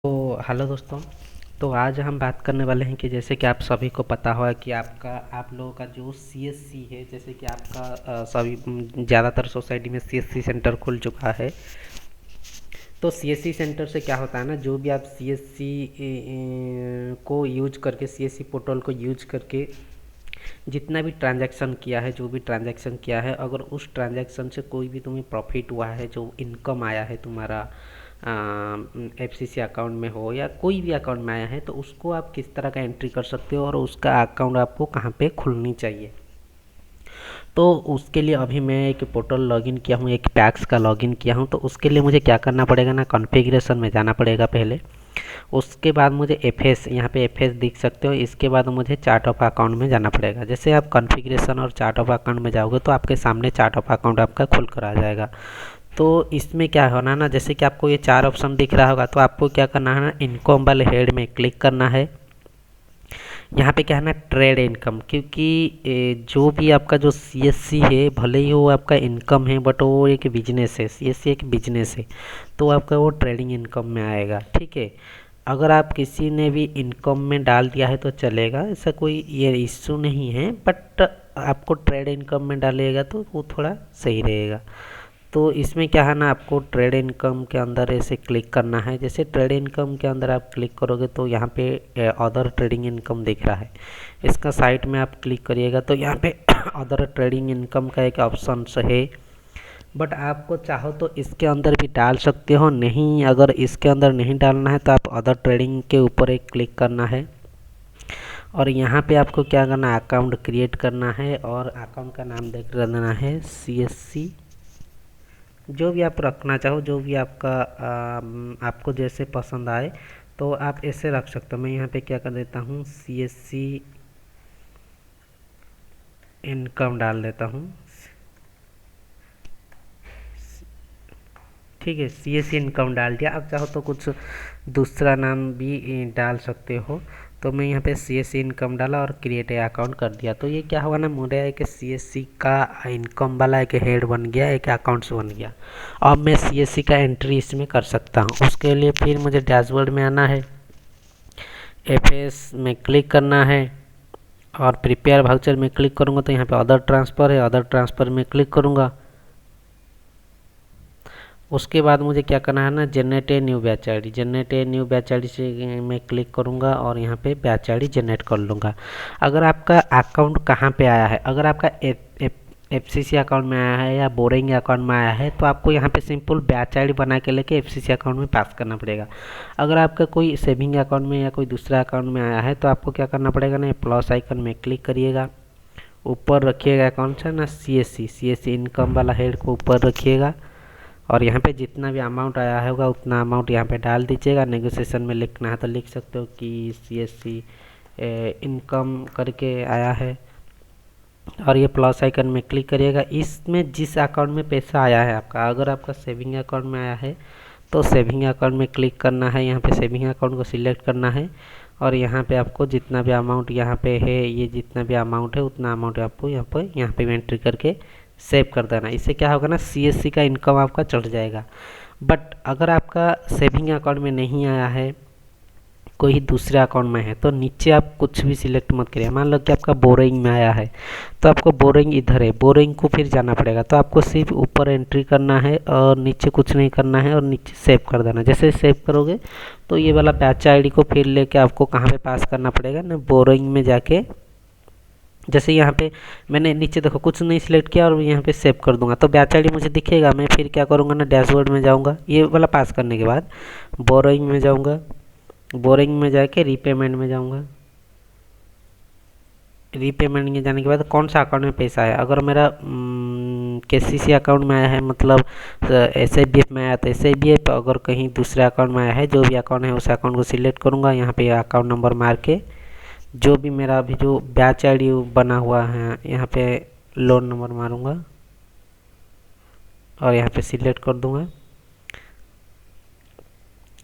तो हेलो दोस्तों। तो आज हम बात करने वाले हैं कि जैसे कि आप सभी को पता होगा कि आप लोगों का जो सीएससी है, जैसे कि आपका सभी ज़्यादातर सोसाइटी में सीएससी सेंटर खुल चुका है। तो सीएससी सेंटर से क्या होता है ना, जो भी आप सीएससी को यूज करके, सीएससी पोर्टल को यूज करके जितना भी ट्रांजैक्शन किया है, जो भी ट्रांजैक्शन किया है, अगर उस ट्रांजैक्शन से कोई भी तुम्हें प्रॉफिट हुआ है, जो इनकम आया है तुम्हारा एफसीसी अकाउंट में हो या कोई भी अकाउंट में आया है, तो उसको आप किस तरह का एंट्री कर सकते हो और उसका अकाउंट आपको कहाँ पे खुलनी चाहिए। तो उसके लिए अभी मैं एक पोर्टल लॉगिन किया हूँ, एक पैक्स का लॉगिन किया हूँ। तो उसके लिए मुझे क्या करना पड़ेगा ना, कॉन्फ़िगरेशन में जाना पड़ेगा पहले। उसके बाद मुझे एफएस, यहाँ पे एफएस दिख सकते हो। इसके बाद मुझे चार्ट ऑफ अकाउंट में जाना पड़ेगा। जैसे आप कॉन्फ़िगरेशन और चार्ट ऑफ अकाउंट में जाओगे तो आपके सामने चार्ट ऑफ अकाउंट आपका खुल कर आ जाएगा। तो इसमें क्या होना ना, जैसे कि आपको ये 4 ऑप्शन दिख रहा होगा, तो आपको क्या करना है ना, इनकम वाले हेड में क्लिक करना है। यहाँ पे क्या है ना, ट्रेड इनकम, क्योंकि जो भी आपका जो सीएससी है, भले ही वो आपका इनकम है, बट वो एक बिजनेस है, सीएससी एक बिजनेस है, तो आपका वो ट्रेडिंग इनकम में आएगा। ठीक है। अगर आप किसी ने भी इनकम में डाल दिया है तो चलेगा, ऐसा कोई ये इश्यू नहीं है, बट आपको ट्रेड इनकम में डालिएगा तो वो थोड़ा सही रहेगा। तो इसमें क्या है ना, आपको ट्रेड इनकम के अंदर ऐसे क्लिक करना है। जैसे ट्रेड इनकम के अंदर आप क्लिक करोगे तो यहाँ पे अदर ट्रेडिंग इनकम दिख रहा है। इसका साइट में आप क्लिक करिएगा तो यहाँ पे अदर ट्रेडिंग इनकम का एक ऑप्शन है। बट आपको चाहो तो इसके अंदर भी डाल सकते हो, नहीं अगर इसके अंदर नहीं डालना है तो आप अदर ट्रेडिंग के ऊपर एक क्लिक करना है। और यहाँ पे आपको क्या करना है, अकाउंट क्रिएट करना है और अकाउंट का नाम देख देना है सीएससी, जो भी आप रखना चाहो, जो भी आपको जैसे पसंद आए तो आप ऐसे रख सकते हो। मैं यहाँ पे क्या कर देता हूँ, सीएससी इनकम डाल देता हूँ। ठीक है, सीएससी इनकम डाल दिया। अब चाहो तो कुछ दूसरा नाम भी डाल सकते हो। तो मैं यहाँ पे सीएससी इनकम डाला और क्रिएट ए अकाउंट कर दिया। तो ये क्या हुआ ना, मेरा एक सीएससी का इनकम वाला एक हेड बन गया, एक अकाउंट्स बन गया। अब मैं सीएससी का एंट्री इसमें कर सकता हूँ। उसके लिए फिर मुझे डैशबोर्ड में आना है, एफएस में क्लिक करना है और प्रिपेयर वाउचर में क्लिक करूँगा तो यहाँ पे अदर ट्रांसफ़र है, अदर ट्रांसफ़र में क्लिक करूँगा। उसके बाद मुझे क्या करना है ना, generate a new batch ID, generate a new batch ID से मैं क्लिक करूँगा और यहाँ पे बैच आईडी जनरेट कर लूँगा। अगर आपका अकाउंट कहाँ पे आया है, अगर आपका एफसीसी अकाउंट में आया है या बोरिंग अकाउंट में आया है, तो आपको यहाँ पे सिंपल बैच आईडी बना के लेके एफसीसी अकाउंट में पास करना पड़ेगा। अगर आपका कोई सेविंग अकाउंट में या कोई दूसरा अकाउंट में आया है तो आपको क्या करना पड़ेगा ना, प्लस आइकन में क्लिक करिएगा, ऊपर रखिएगा अकाउंट से ना सीएससी इनकम वाला हेड को ऊपर रखिएगा और यहाँ पे जितना भी अमाउंट आया होगा उतना अमाउंट यहाँ पे डाल दीजिएगा। नेगोशिएशन में लिखना है तो लिख सकते हो कि सीएससी इनकम करके आया है और ये प्लस आइकन में क्लिक करिएगा। इसमें जिस अकाउंट में पैसा आया है आपका, अगर आपका सेविंग अकाउंट में आया है तो सेविंग अकाउंट में क्लिक करना है, यहाँ पे सेविंग अकाउंट को सिलेक्ट करना है और यहाँ पे आपको जितना भी अमाउंट यहाँ पे है, ये जितना भी अमाउंट है उतना अमाउंट आपको यहाँ पे एंट्री करके सेव कर देना। इससे क्या होगा ना, सीएससी का इनकम आपका चढ़ जाएगा। बट अगर आपका सेविंग अकाउंट में नहीं आया है, कोई दूसरे अकाउंट में है, तो नीचे आप कुछ भी सिलेक्ट मत करिए। मान लो कि आपका बोरिंग में आया है तो आपको बोरिंग इधर है, बोरिंग को फिर जाना पड़ेगा। तो आपको सिर्फ ऊपर एंट्री करना है और नीचे कुछ नहीं करना है और नीचे सेव कर देना। जैसे सेव करोगे तो ये वाला बैच आईडी को फिर लेके आपको कहाँ पे पास करना पड़ेगा ना, बोरिंग में जाके। जैसे यहाँ पे मैंने नीचे देखो कुछ नहीं सिलेक्ट किया और यहाँ पे सेव कर दूंगा तो बैच आईडी मुझे दिखेगा। मैं फिर क्या करूँगा ना, डैशबोर्ड में जाऊँगा, ये वाला पास करने के बाद बोरिंग में जाऊँगा, बोरिंग में जाके रीपेमेंट में जाऊँगा। रीपेमेंट में जाने के बाद कौन सा अकाउंट में पैसा है, अगर मेरा केसीसी अकाउंट में आया है, मतलब एसआईबीएफ में आया तो एसआईबीएफ, अगर कहीं दूसरे अकाउंट में आया है, जो भी अकाउंट है उस अकाउंट को सिलेक्ट करूँगा। यहाँ पे अकाउंट नंबर मार के जो भी मेरा अभी जो बैच आईडी बना हुआ है यहाँ पे लोन नंबर मारूंगा और यहाँ पे सिलेक्ट कर दूंगा।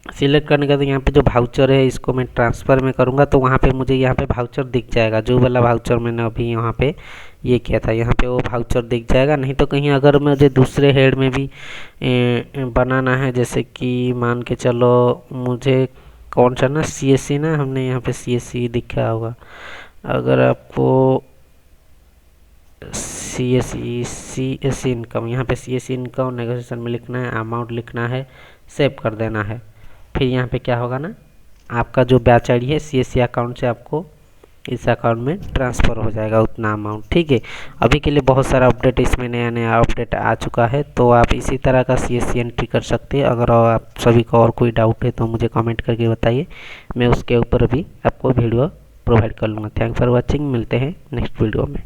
सिलेक्ट करने के बाद यहाँ पे जो भाउचर है इसको मैं ट्रांसफ़र में करूँगा तो वहाँ पे मुझे यहाँ पे भाउचर दिख जाएगा, जो वाला भाउचर मैंने अभी यहाँ पे ये किया था, यहाँ पे वो भाउचर दिख जाएगा। नहीं तो कहीं अगर मुझे दूसरे हेड में भी बनाना है, जैसे कि मान के चलो मुझे कौन सा ना CSC ना, हमने यहाँ पे CSC दिखा होगा। अगर आपको CSC इनकम, यहाँ पे CSC इनकम नेगोशिएशन में लिखना है, अमाउंट लिखना है, सेव कर देना है। फिर यहाँ पे क्या होगा ना, आपका जो बैच आईडी है CSC अकाउंट से आपको इस अकाउंट में ट्रांसफ़र हो जाएगा उतना अमाउंट। ठीक है, अभी के लिए बहुत सारा अपडेट इसमें नया नया अपडेट आ चुका है, तो आप इसी तरह का CSC एंट्री कर सकते हैं। अगर आप सभी को और कोई डाउट है तो मुझे कमेंट करके बताइए, मैं उसके ऊपर भी आपको वीडियो प्रोवाइड कर लूँगा। थैंक्स फॉर वॉचिंग, मिलते हैं नेक्स्ट वीडियो में।